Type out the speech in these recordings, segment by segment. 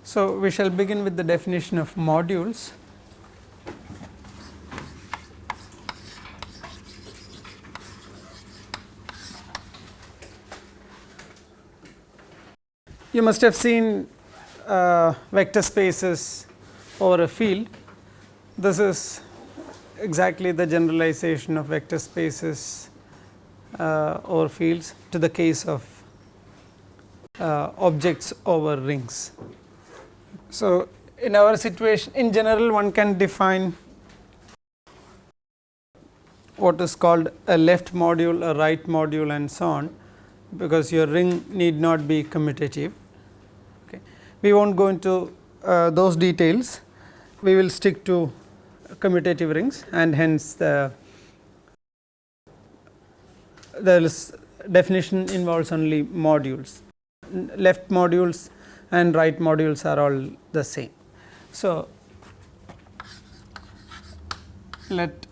So, we shall begin with the definition of modules. You must have seen vector spaces over a field. This is exactly the generalization of vector spaces over fields to the case of objects over rings. So, in our situation, in general, one can define what is called a left module, a right module, and so on, because your ring need not be commutative. Okay. We will not go into those details. We will stick to commutative rings, and hence the definition involves only modules. Left modules and right modules are all the same. So, let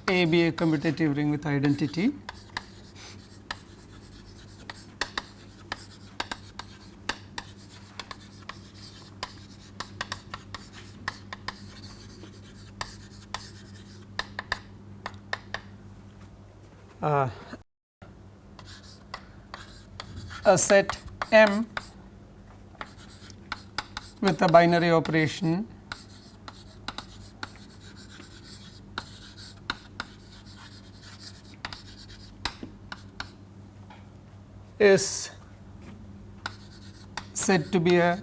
A be a commutative ring with identity. A set M with a binary operation is said to be an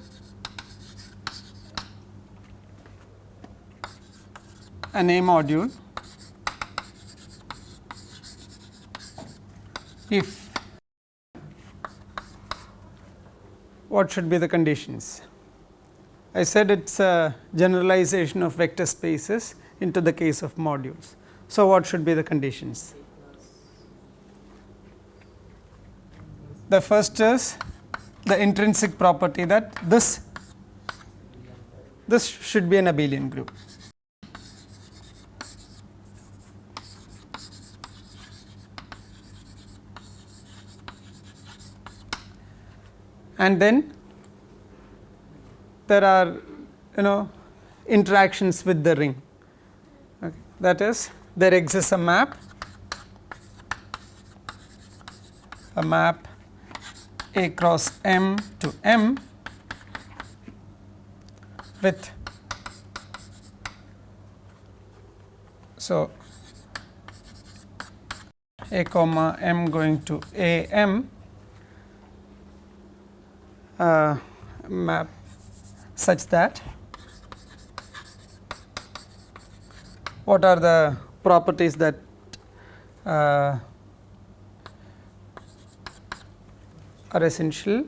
A module if what should be the conditions? I said it is a generalization of vector spaces into the case of modules. So, what should be the conditions? The first is the intrinsic property that this should be an abelian group. And then there are interactions with the ring. Okay. That is, there exists a map A cross M to M with, so A comma M going to A M map such that what are the properties that are essential?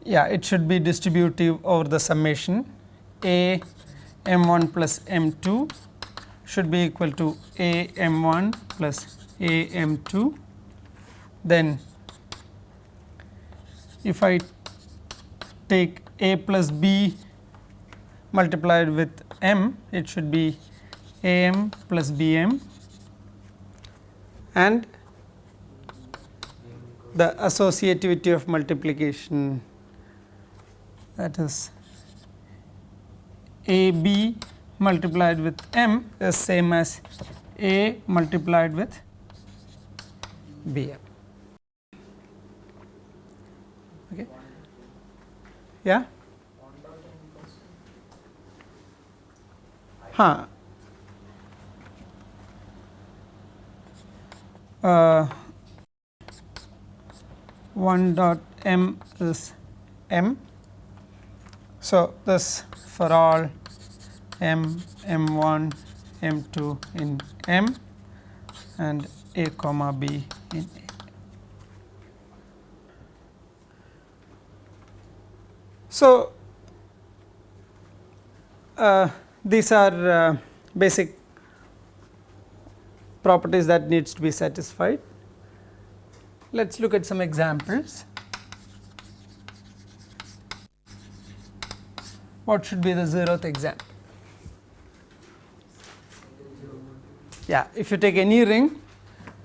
Yeah, it should be distributive over the summation. A M1 plus M2 should be equal to A M1 plus A M2. Then if I take A plus B multiplied with M, it should be A M plus B M, and the associativity of multiplication, that is A B multiplied with M is same as A multiplied with B M. Okay. Yeah. Huh. 1 dot M is M. So, this for all M, M1, M2 in M and A comma B in A. So, these are basic properties that needs to be satisfied. Let us look at some examples. What should be the 0th example? Yeah, if you take any ring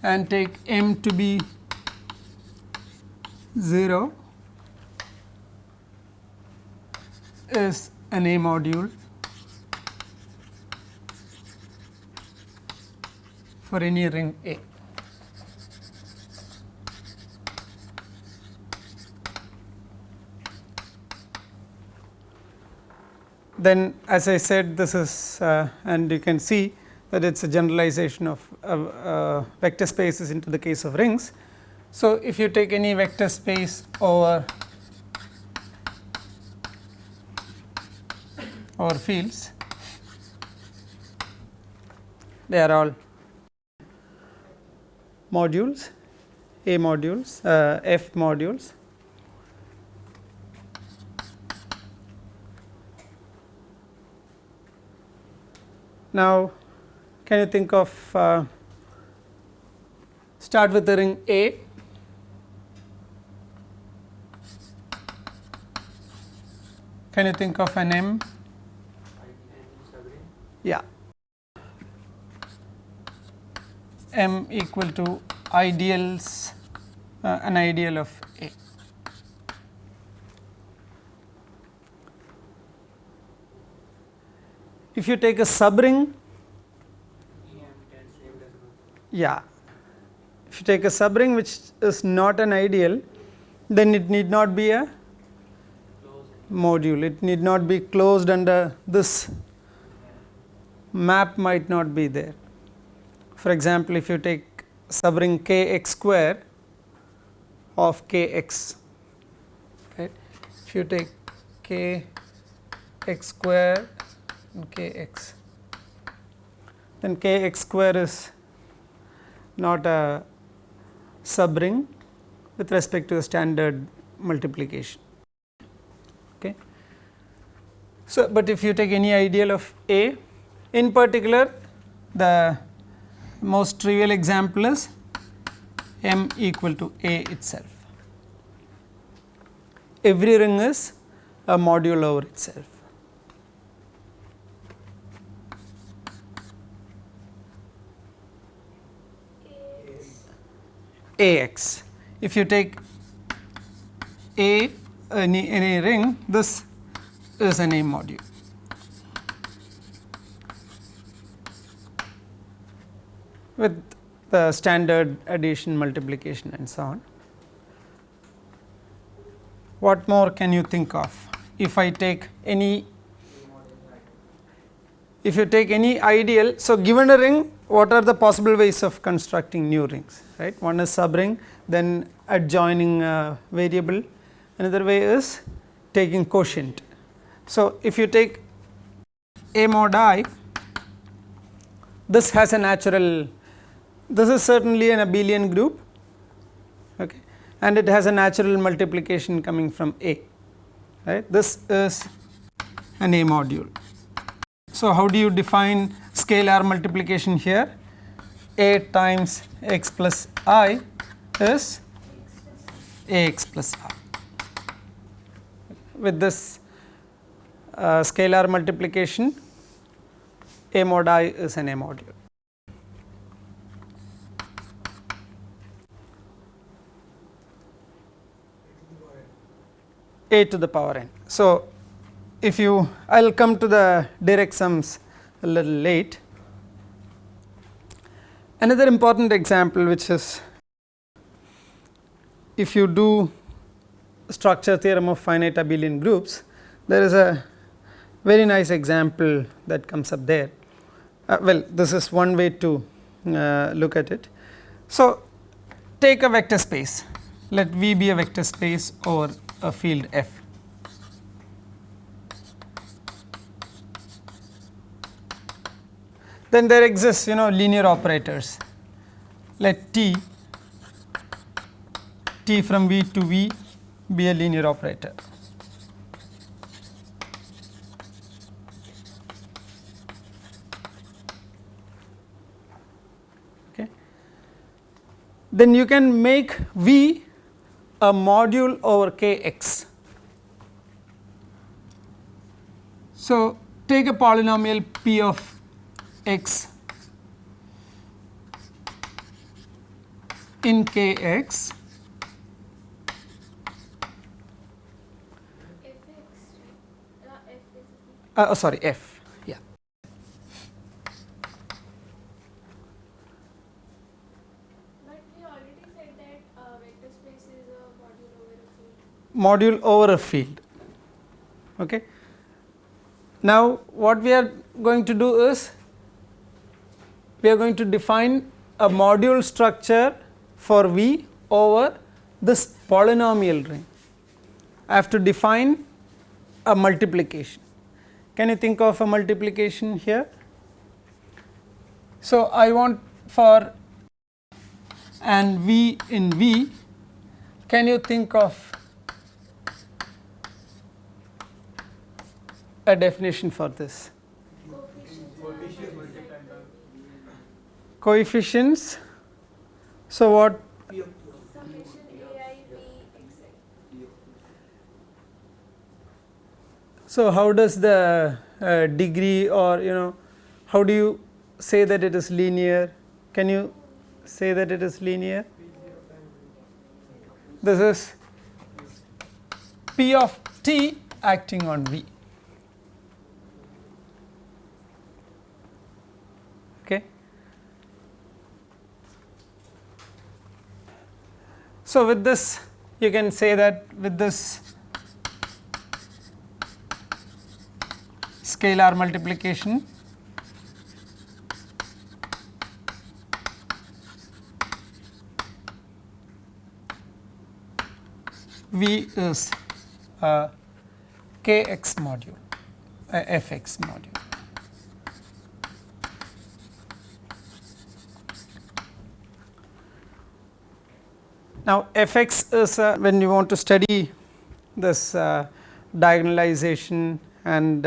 and take M to be 0, is an A module for any ring A. Then as I said, this is and you can see that it is a generalization of vector spaces into the case of rings. So, if you take any vector space over fields, they are all modules, A modules, F modules. Now, can you think of start with the ring A, can you think of an M? Yeah, M equal to ideals, an ideal of A. If you take a subring, yeah, if you take a subring which is not an ideal, then it need not be a module, it need not be closed under this map, might not be there. For example, if you take subring k x square of k x, right, if you take k x square and k x, then k x square is not a subring with respect to a standard multiplication. Okay. So, but if you take any ideal of A, in particular the most trivial example is M equal to A itself. Every ring is a module over itself. AX. If you take A, any ring, this is an A module. With the standard addition, multiplication and so on. What more can you think of? If I take any, if you take any ideal, so given a ring, what are the possible ways of constructing new rings, right? One is subring, then adjoining variable, another way is taking quotient. So, if you take A mod I, this has a natural, this is certainly an abelian group, okay, and it has a natural multiplication coming from A, right. This is an A module. So, how do you define scalar multiplication here? A times x plus I is Ax plus I. With this scalar multiplication, A mod I is an A module. A to the power n. So, if you, I will come to the direct sums a little late. Another important example, which is if you do structure theorem of finite abelian groups, there is a very nice example that comes up there. Well, this is one way to look at it. So, take a vector space, let V be a vector space over a field F. Then there exists, linear operators. Let T from V to V be a linear operator. Okay. Then you can make V a module over Kx. So, take a polynomial P of x in Kx, sorry, F, yeah. But we already said that vector space is a module over a field. Module over a field. Okay. Now, what we are going to do is we are going to define a module structure for V over this polynomial ring. I have to define a multiplication. Can you think of a multiplication here? So, I want for an V in V, can you think of a definition for this? Coefficients. So, what? Summation AI V xi. So, how does the degree, or how do you say that it is linear? Can you say that it is linear? This is P of t acting on V. Okay. So, with this you can say that with this scalar multiplication, V is a kx module, a fx module. Now, fx is when you want to study this diagonalization and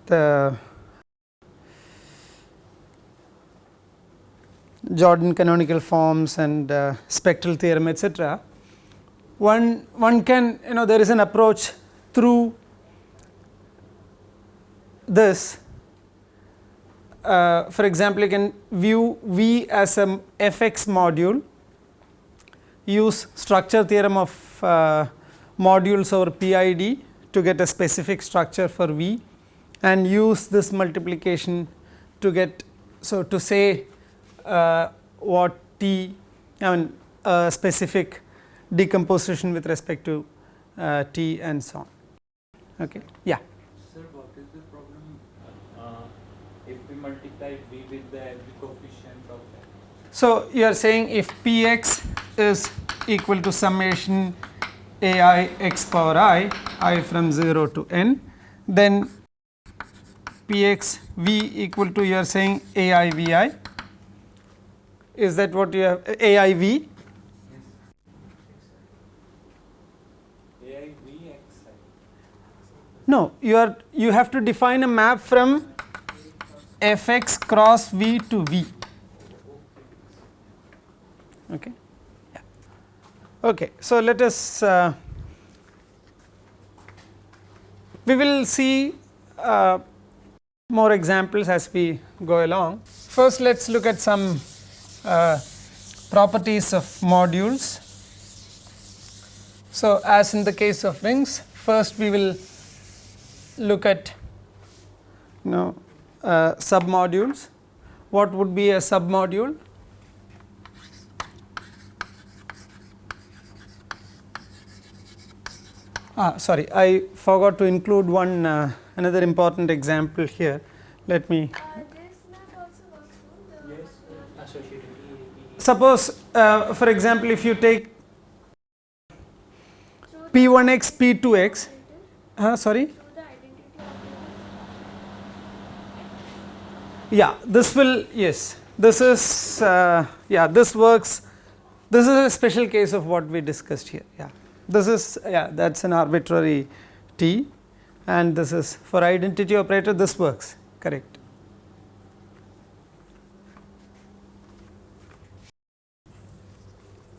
the Jordan canonical forms and spectral theorem, etc. One can, there is an approach through this. For example, you can view V as a fx module, use structure theorem of modules over PID to get a specific structure for V, and use this multiplication to get, so to say what T, I mean specific decomposition with respect to T and so on. Okay. Yeah. Sir, what is the problem if we multiply V with the every coefficient of that? So, you are saying if Px is equal to summation ai x power I from 0 to n, then Px V equal to, you are saying ai Vi. Is that what you have, AIV? AIV xi. No, you have to define a map from fx cross V to V. Okay. Yeah. Okay. So, let us we will see more examples as we go along. First, let us look at some properties of modules. So, as in the case of rings, first we will look at submodules. What would be a submodule? Sorry, I forgot to include one another important example here. Let me. This map also works for the Associated Suppose, for example, if you take P1x, P2x, sorry. through the identity operator. Yeah, this will, yes, this is, yeah, this works. This is a special case of what we discussed here. Yeah, this is, yeah, that's an arbitrary T, and this is for identity operator, this works, correct.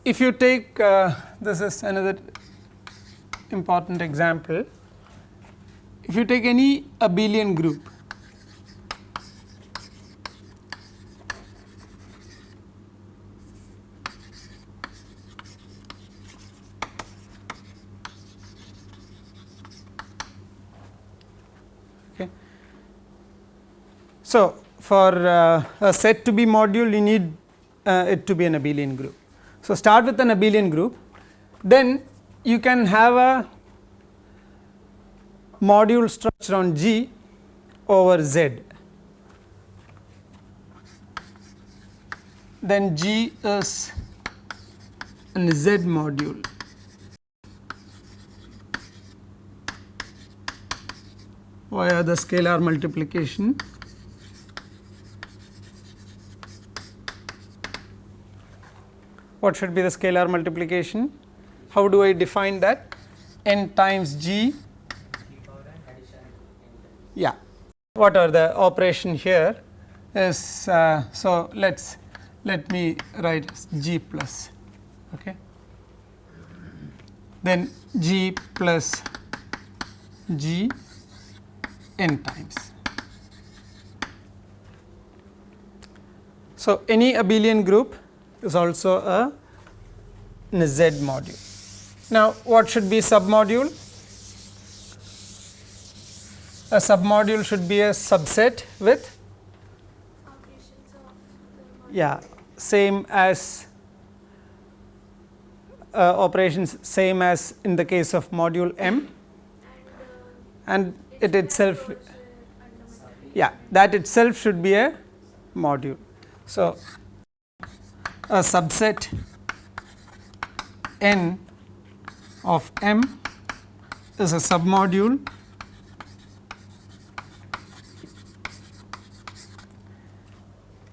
If you take, this is another important example. If you take any abelian group, Okay. So, for a set to be module, you need it to be an abelian group. So, start with an abelian group, then you can have a module structure on G over Z. Then G is an Z module. Via the scalar multiplication. What should be the scalar multiplication? How do I define that? N times G. Yeah. What are the operation here is so let me write as G plus, okay. Then G plus G n times. So, any abelian group is also a Z module. Now, what should be submodule? A submodule should be a subset with Operations of the yeah same as operations same as in the case of module M, and it itself yeah that itself should be a module. So, a subset n of M is a submodule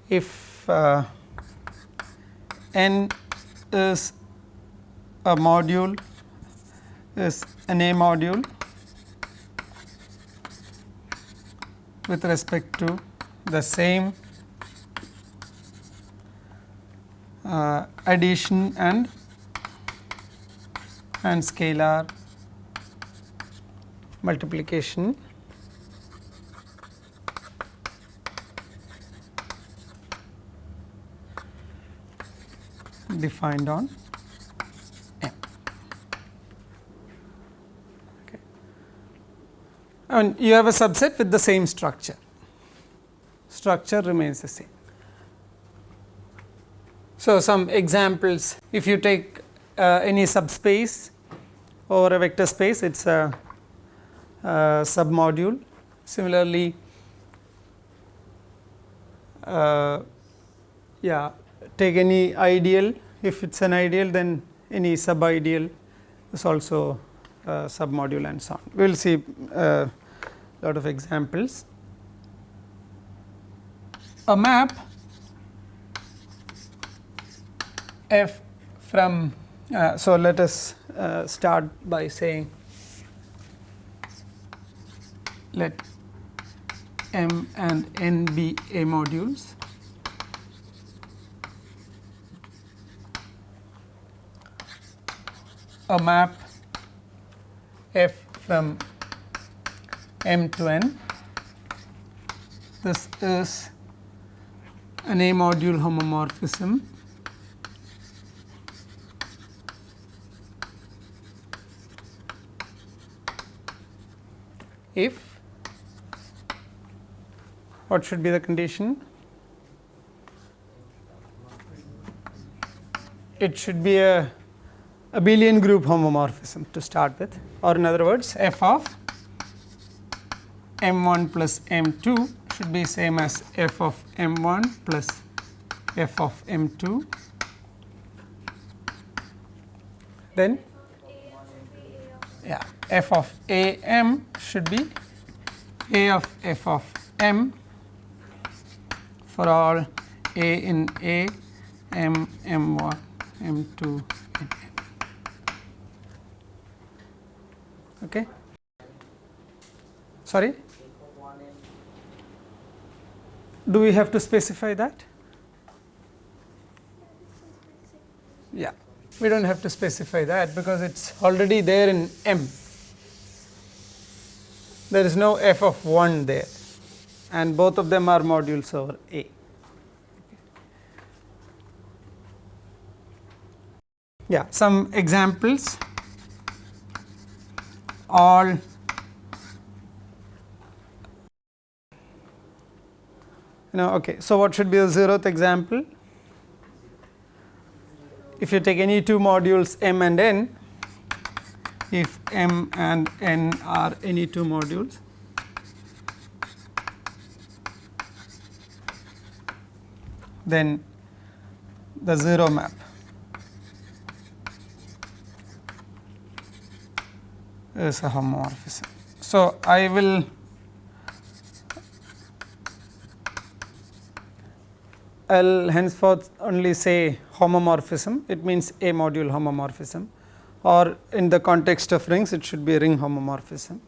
if n is a module is an A module with respect to the same addition and scalar multiplication defined on M. Okay. And you have a subset with the same structure. Structure remains the same. So, some examples, if you take any subspace over a vector space, it is a submodule. Similarly, yeah, take any ideal, if it is an ideal, then any subideal is also a submodule and so on. We will see a lot of examples. A map F from so let us start by saying let M and N be A modules. A map F from M to N. This is an A module homomorphism if what should be the condition? It should be a abelian group homomorphism to start with, or in other words f of M1 plus M2 should be same as f of M1 plus f of M2. Then yeah, f of AM should be A of f of M for all A in A, M, M1, M2, and M. Okay. Sorry? Do we have to specify that? Yeah, we do not have to specify that because it is already there in M. There is no f of 1 there, and both of them are modules over A. Yeah, some examples. Okay, so what should be the zeroth example? If you take any two modules m and n, if m and n are any two modules, then the zero map is a homomorphism. So, I'll henceforth only say homomorphism. It means a module homomorphism, or in the context of rings it should be a ring homomorphism.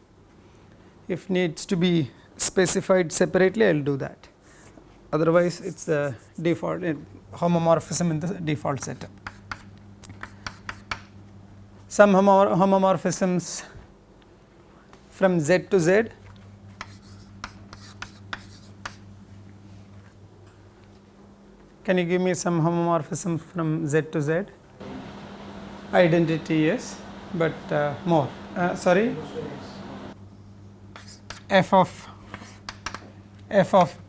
If needs to be specified separately, I will do that. Otherwise, it is the default homomorphism in the default setup. Some homomorphisms from Z to Z. Can you give me some homomorphism from Z to Z? Identity, yes, but more. Sorry, f of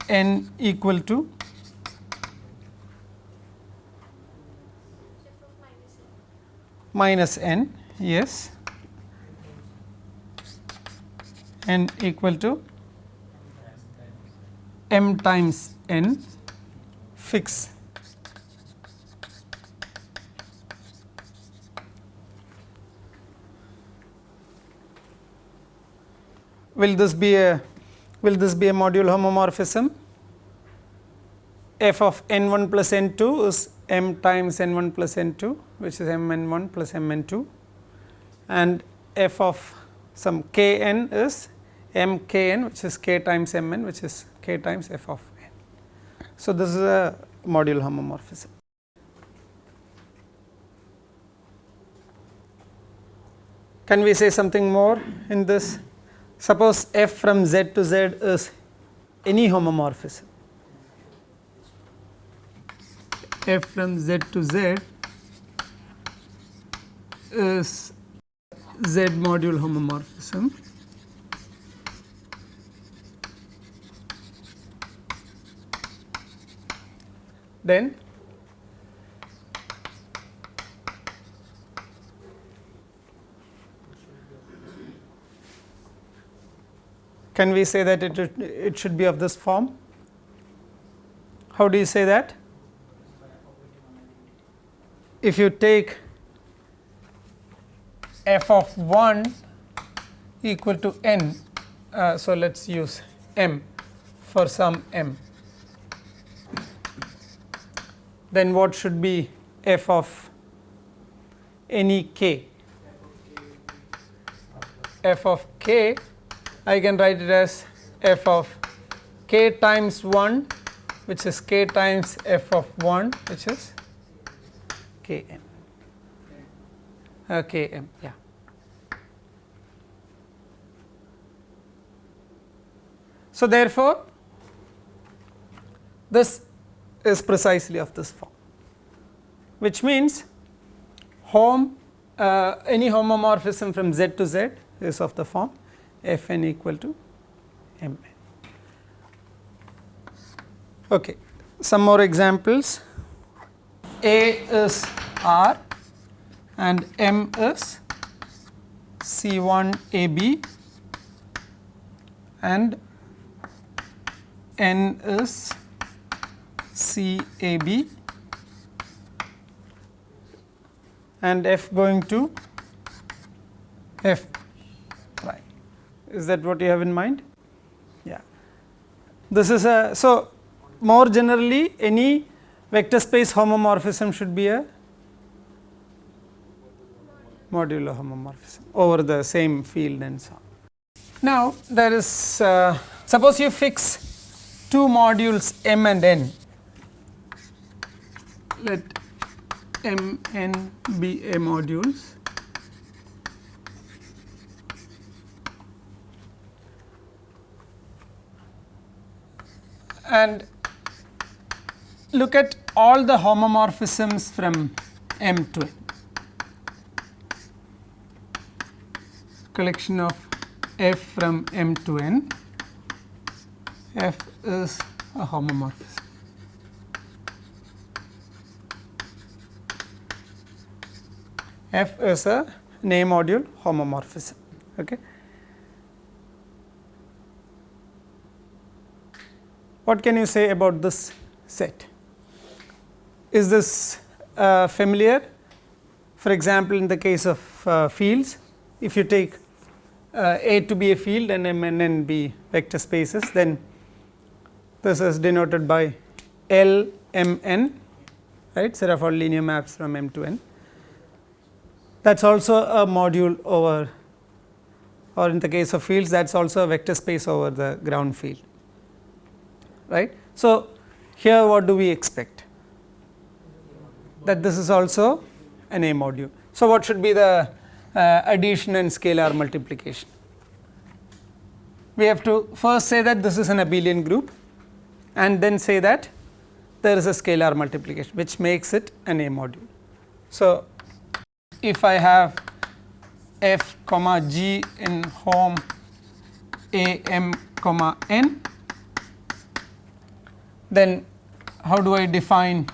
n equal to minus n, yes, n equal to m times n, fix. Will this be a module homomorphism? F of n1 plus n2 is m times n1 plus n2, which is mn1 plus mn2, and f of some kn is mkn, which is k times mn, which is k times f of n. So, this is a module homomorphism. Can we say something more in this? Suppose f from Z to Z is any homomorphism. F from Z to Z is Z module homomorphism. Then can we say that it should be of this form? How do you say that? If you take f of 1 equal to n, so let us use m for some m, then what should be f of any k? F of k, I can write it as f of k times 1, which is k times f of 1, which is kn. Km, yeah. So, therefore, this is precisely of this form, which means any homomorphism from Z to Z is of the form Fn equal to Mn. Okay. Some more examples. A is R and M is C1 AB and N is CAB and F going to F prime. Is that what you have in mind? Yeah. This is so more generally any vector space homomorphism should be a modular homomorphism over the same field and so on. Now, there is suppose you fix two modules M and N, let M n be a modules and look at all the homomorphisms from M to N, collection of F from M to N. F is a homomorphism. F is an A module homomorphism. Okay. What can you say about this set? Is this familiar? For example, in the case of fields, if you take A to be a field and M and N be vector spaces, then this is denoted by L M N, right, set of all linear maps from M to N. That is also a module over, or in the case of fields, that is also a vector space over the ground field, right. So, here what do we expect? That this is also an A module. So, what should be the addition and scalar multiplication? We have to first say that this is an abelian group and then say that there is a scalar multiplication, which makes it an A module. So, if I have f comma g in Hom A m comma n, then how do I define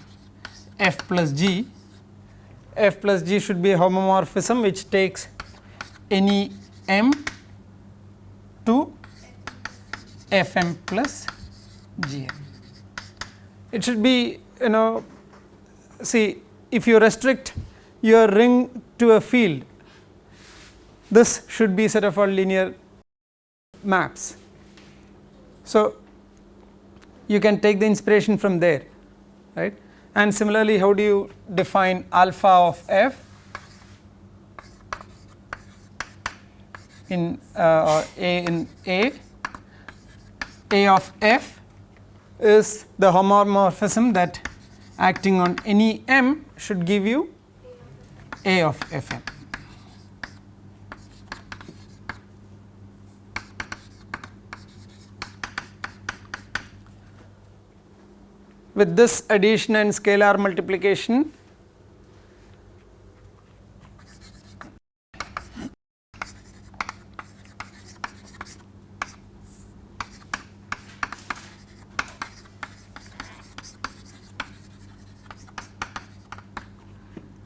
f plus g? F plus g should be a homomorphism which takes any m to f m plus g m. It should be, see, if you restrict your ring to a field, this should be set of all linear maps. So, you can take the inspiration from there, right. And similarly, how do you define alpha of f in or A in A? A of f is the homomorphism that acting on any m should give you A of f m. With this addition and scalar multiplication,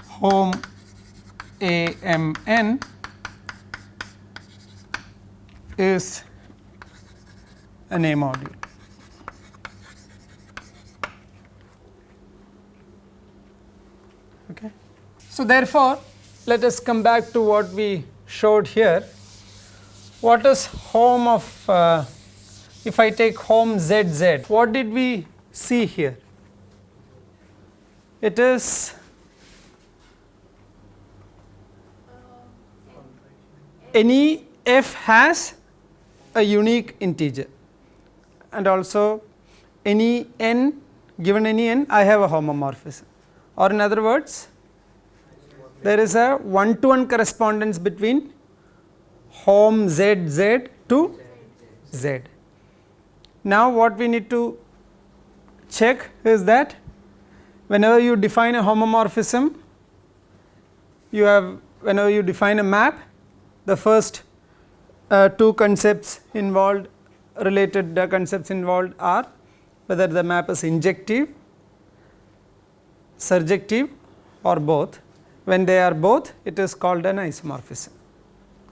Hom A m n is an A module. Okay. So, therefore, let us come back to what we showed here. What is Hom of, if I take Hom z z, what did we see here? It is any f has a unique integer, and also any n, given any n, I have a homomorphism, or in other words, there is a one-to-one correspondence between Hom z z to z. Now, what we need to check is that whenever you define a homomorphism, you have, whenever you define a map, the first two concepts involved, related concepts involved are whether the map is injective, surjective, or both. When they are both, it is called an isomorphism,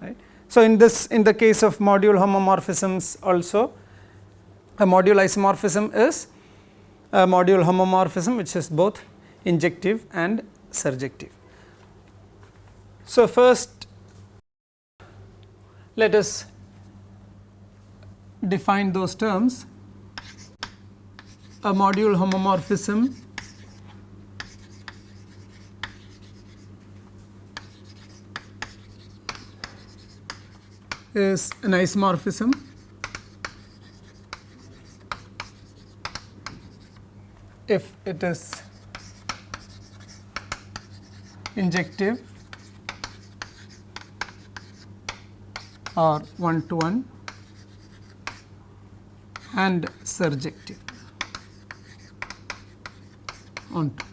right. So, in the case of module homomorphisms also, a module isomorphism is a module homomorphism which is both injective and surjective. So, first let us define those terms. A module homomorphism is an isomorphism if it is injective or one-to-one and surjective onto.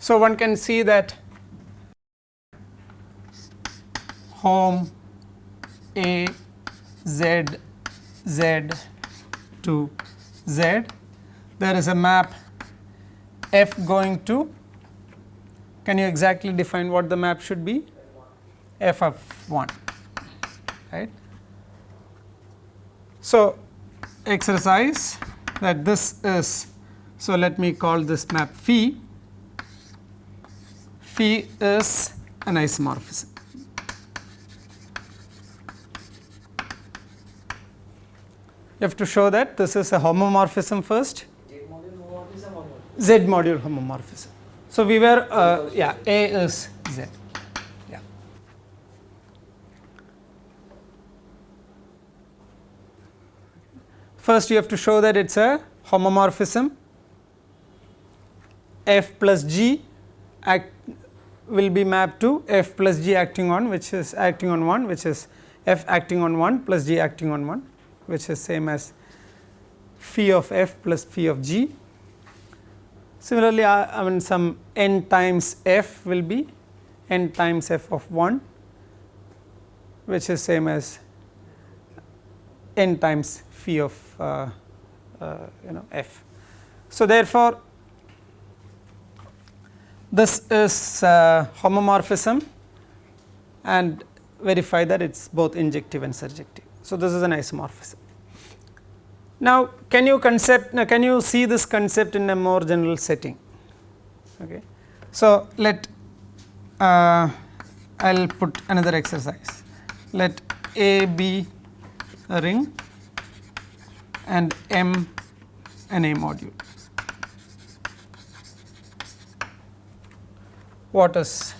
So, one can see that hom A z z to z, there is a map f going to, can you exactly define what the map should be? F of 1, right. So, exercise that this is, so let me call this map phi. Phi is an isomorphism. You have to show that this is a homomorphism first. Z module homomorphism. So, we were yeah, A is Z. Yeah. First you have to show that it is a homomorphism. F plus G will be mapped to F plus G acting on, which is acting on 1, which is F acting on 1 plus G acting on 1, which is same as phi of F plus phi of G. Similarly, I mean some n times F will be n times F of 1, which is same as n times phi of F. So, therefore, this is homomorphism, and verify that it is both injective and surjective. So, this is an isomorphism. Now, can you see this concept in a more general setting? Okay. So, let I will put another exercise. Let A be a ring and M an A module. What is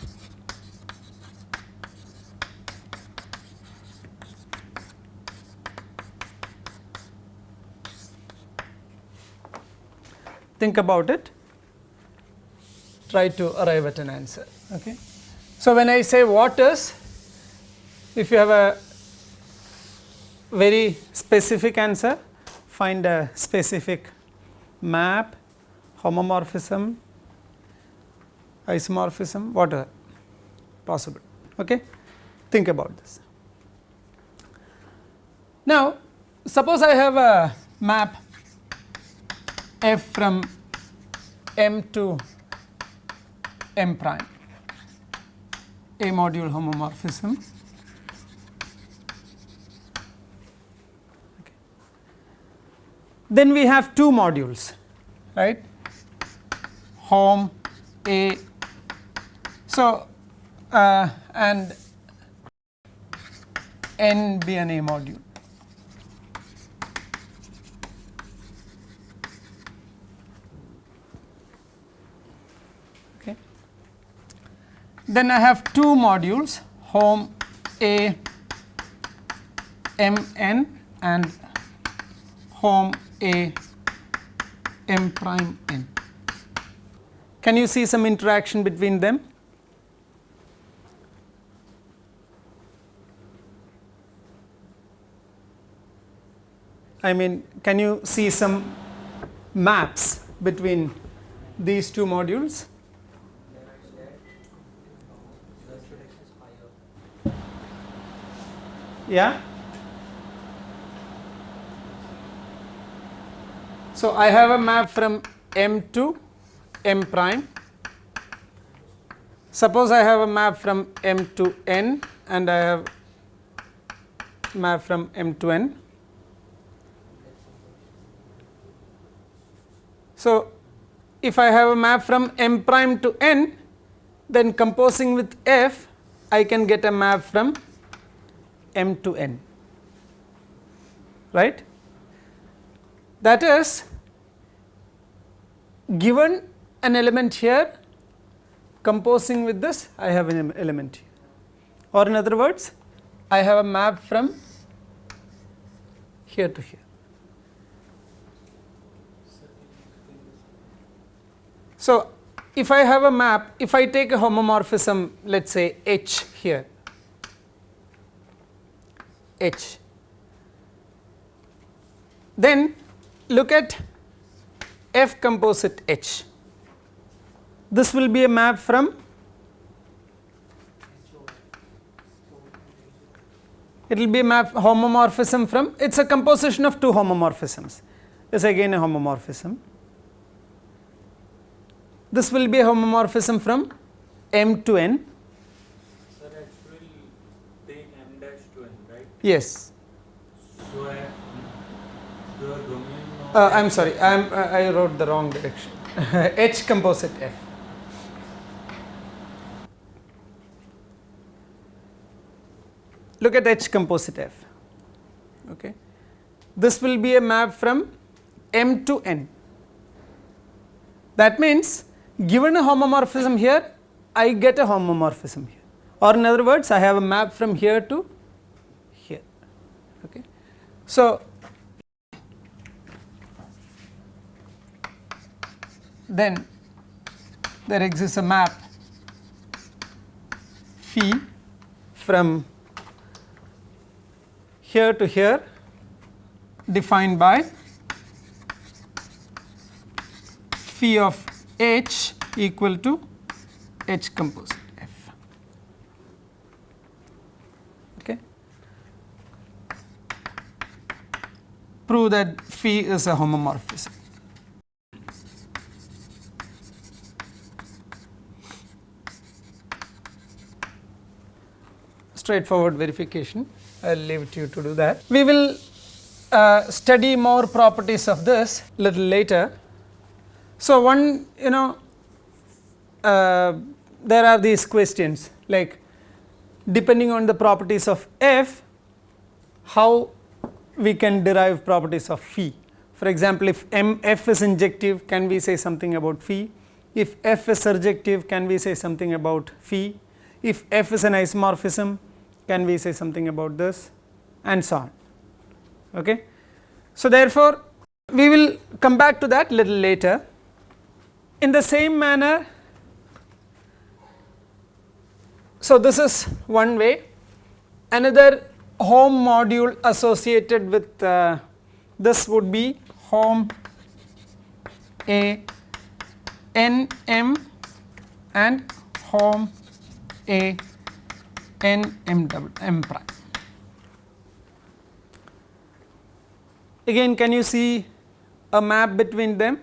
think about it, try to arrive at an answer. Okay. So, when I say what is, if you have a very specific answer, find a specific map, homomorphism, isomorphism, whatever possible. Okay. Think about this. Now, suppose I have a map f from M to M prime, A module homomorphism. Okay. Then we have two modules, right, hom A. So, and n be an A module. Okay. Then I have two modules, hom A M n and hom A M prime n. Can you see some interaction between them? I mean, can you see some maps between these two modules? Yeah. So, I have a map from M to M prime. Suppose I have a map from M to n and I have map from M to n. So, if I have a map from M prime to n, then composing with F, I can get a map from M to n, right. That is, given an element here, composing with this, I have an element here, or in other words, I have a map from here to here. So, if I have a map, if I take a homomorphism, let us say H here, H, then look at F composite H. this will be a map from, it will be a map homomorphism from, it is a composition of two homomorphisms, is again a homomorphism. This will be a homomorphism from M to N. Sir, actually take M dash to N, right? Yes. So the domain of I am sorry, I wrote the wrong direction. H composite F. Look at H composite F. Okay. This will be a map from M to N. That means, given a homomorphism here, I get a homomorphism here, or in other words, I have a map from here to here. Okay. So, then there exists a map phi from here to here, defined by phi of H equal to H composite F. Okay. Prove that phi is a homomorphism. Straightforward verification, I will leave it to you to do that. We will study more properties of this little later. So, one, there are these questions like, depending on the properties of F, how we can derive properties of phi. For example, if F is injective, can we say something about phi? If F is surjective, can we say something about phi? If F is an isomorphism, can we say something about this, and so on. Okay. So, therefore, we will come back to that little later. In the same manner, so this is one way. Another home module associated with this would be home A n m and home A n m double m prime. Again, can you see a map between them?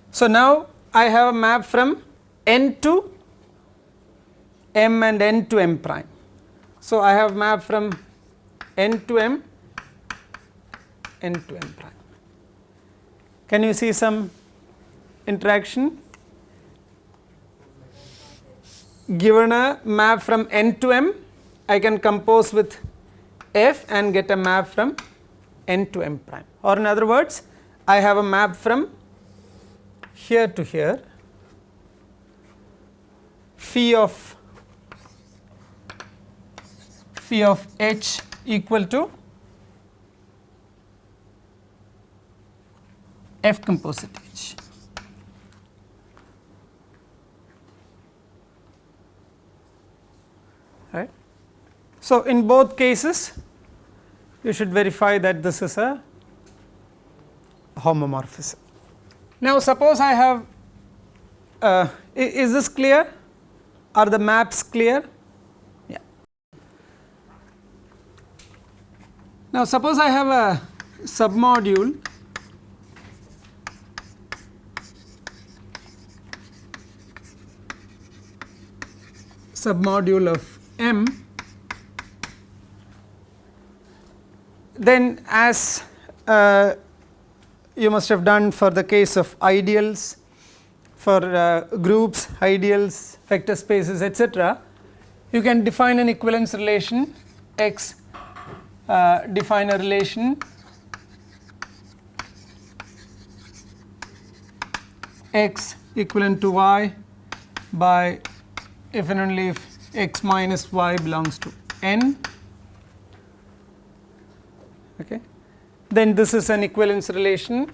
So, now I have a map from n to m and n to m prime. So, I have map from n to m, n to m prime. Can you see some interaction? Given a map from n to m, I can compose with f and get a map from n to m prime, or in other words, I have a map from here to here, phi of h equal to f composite h. Right. So, in both cases, you should verify that this is a homomorphism. Now, suppose I have, is this clear? Are the maps clear? Yeah. Now, suppose I have a submodule of M, then as you must have done for the case of ideals, for groups, ideals, vector spaces, etc., you can define an equivalence relation X, define a relation X equivalent to Y by if and only if X minus Y belongs to N. Okay. Then this is an equivalence relation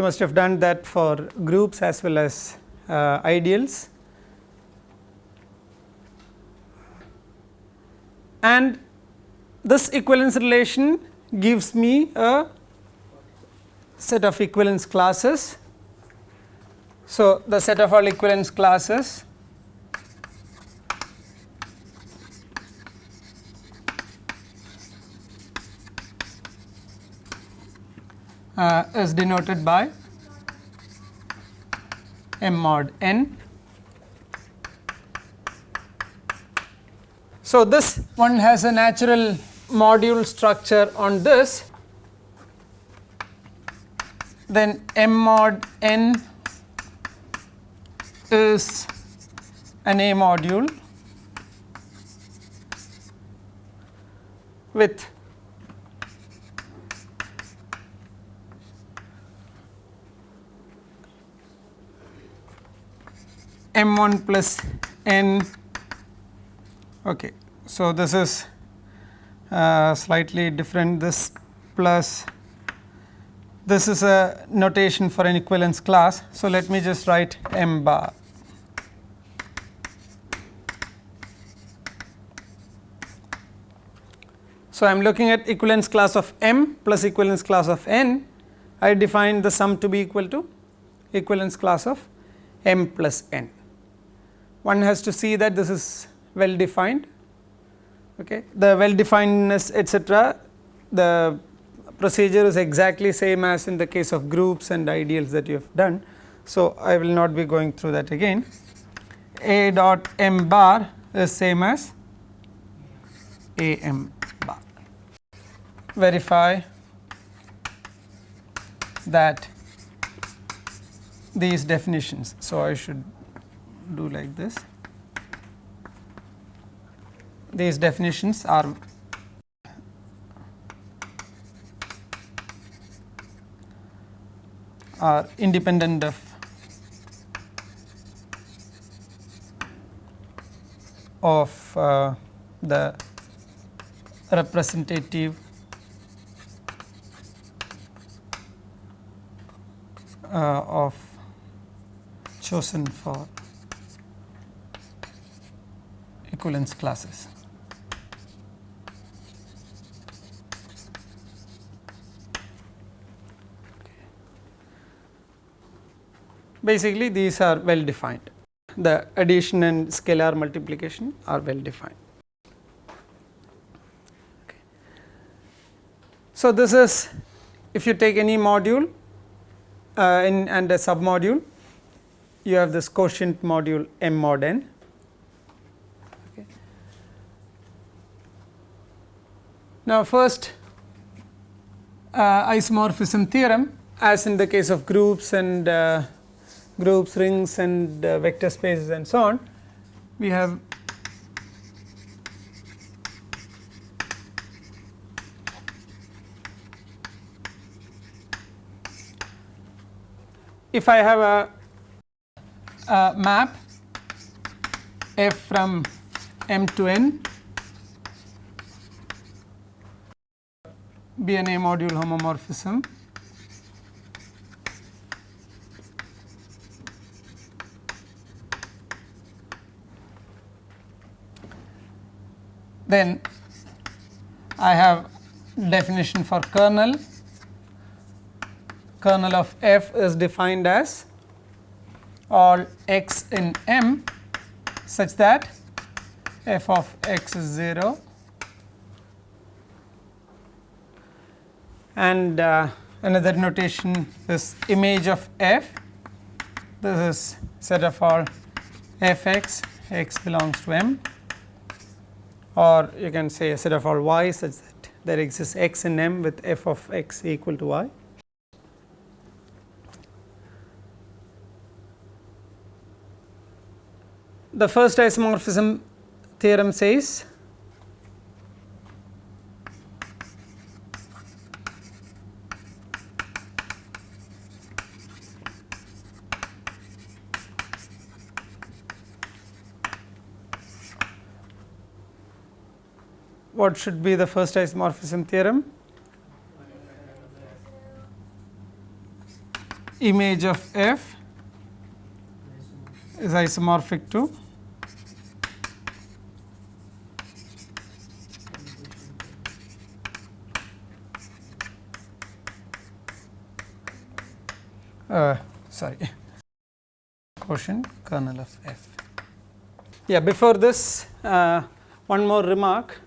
You must have done that for groups as well as ideals. And this equivalence relation gives me a set of equivalence classes. So, the set of all equivalence classes is denoted by M mod n. So, this one has a natural module structure on this, then M mod n is an A module with M1 plus n. Okay. So, this is slightly different, this plus this is a notation for an equivalence class. So, let me just write M bar. So, I am looking at equivalence class of M plus equivalence class of n. I define the sum to be equal to equivalence class of M plus n. One has to see that this is well defined. Okay. The well definedness etc., the procedure is exactly same as in the case of groups and ideals that you have done. So, I will not be going through that again. A dot M bar is same as A M bar. Verify that these definitions. So, I should do like this. These definitions are independent of the representative of chosen for equivalence classes. Basically, these are well defined. The addition and scalar multiplication are well defined. Okay. So, this is if you take any module and a submodule, you have this quotient module M mod n. Okay. Now, first isomorphism theorem, as in the case of groups and groups, rings and vector spaces and so on, we have if I have a map f from M to n be an A module homomorphism, then I have definition for kernel. Kernel of f is defined as all x in M such that f of x is 0 and another notation is image of f. This is set of all f x, x belongs to M, or you can say a set of all y such that there exists x in M with f of x equal to y. The first isomorphism theorem says what should be the first isomorphism theorem? image of f is isomorphic to quotient kernel of f. Yeah, before this one more remark.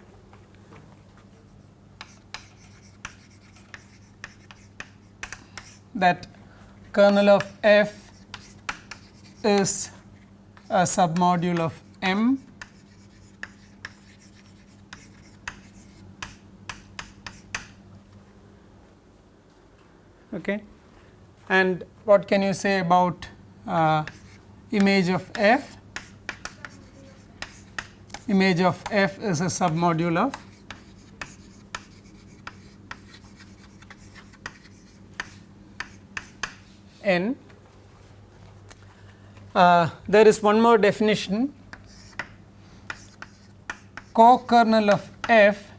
That kernel of f is a submodule of M okay. And what can you say about image of f? Image of f is a submodule of N. There is one more definition. Co-kernel of f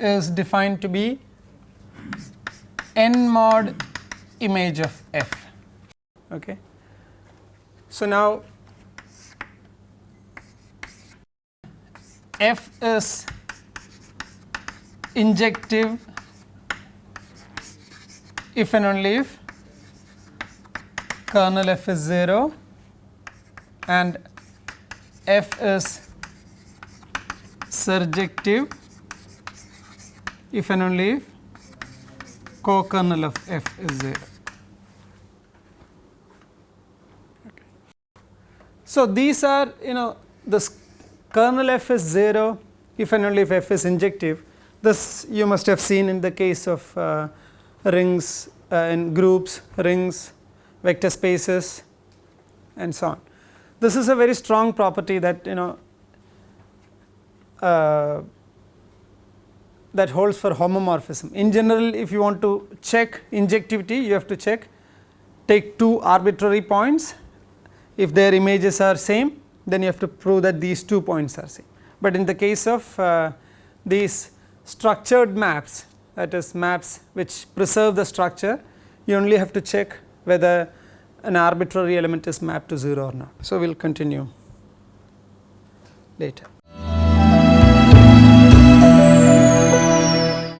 is defined to be n mod image of f. Okay. So, now f is injective if and only if kernel f is 0 and f is surjective if and only if co-kernel of f is 0. Okay. So, these are this kernel f is 0 if and only if f is injective. This you must have seen in the case of rings in groups, rings, vector spaces and so on. This is a very strong property that that holds for homomorphism. In general, if you want to check injectivity, you have to take two arbitrary points. If their images are same, then you have to prove that these 2 points are same. But in the case of these structured maps, that is maps which preserve the structure, you only have to check whether an arbitrary element is mapped to 0 or not. So, we will continue later.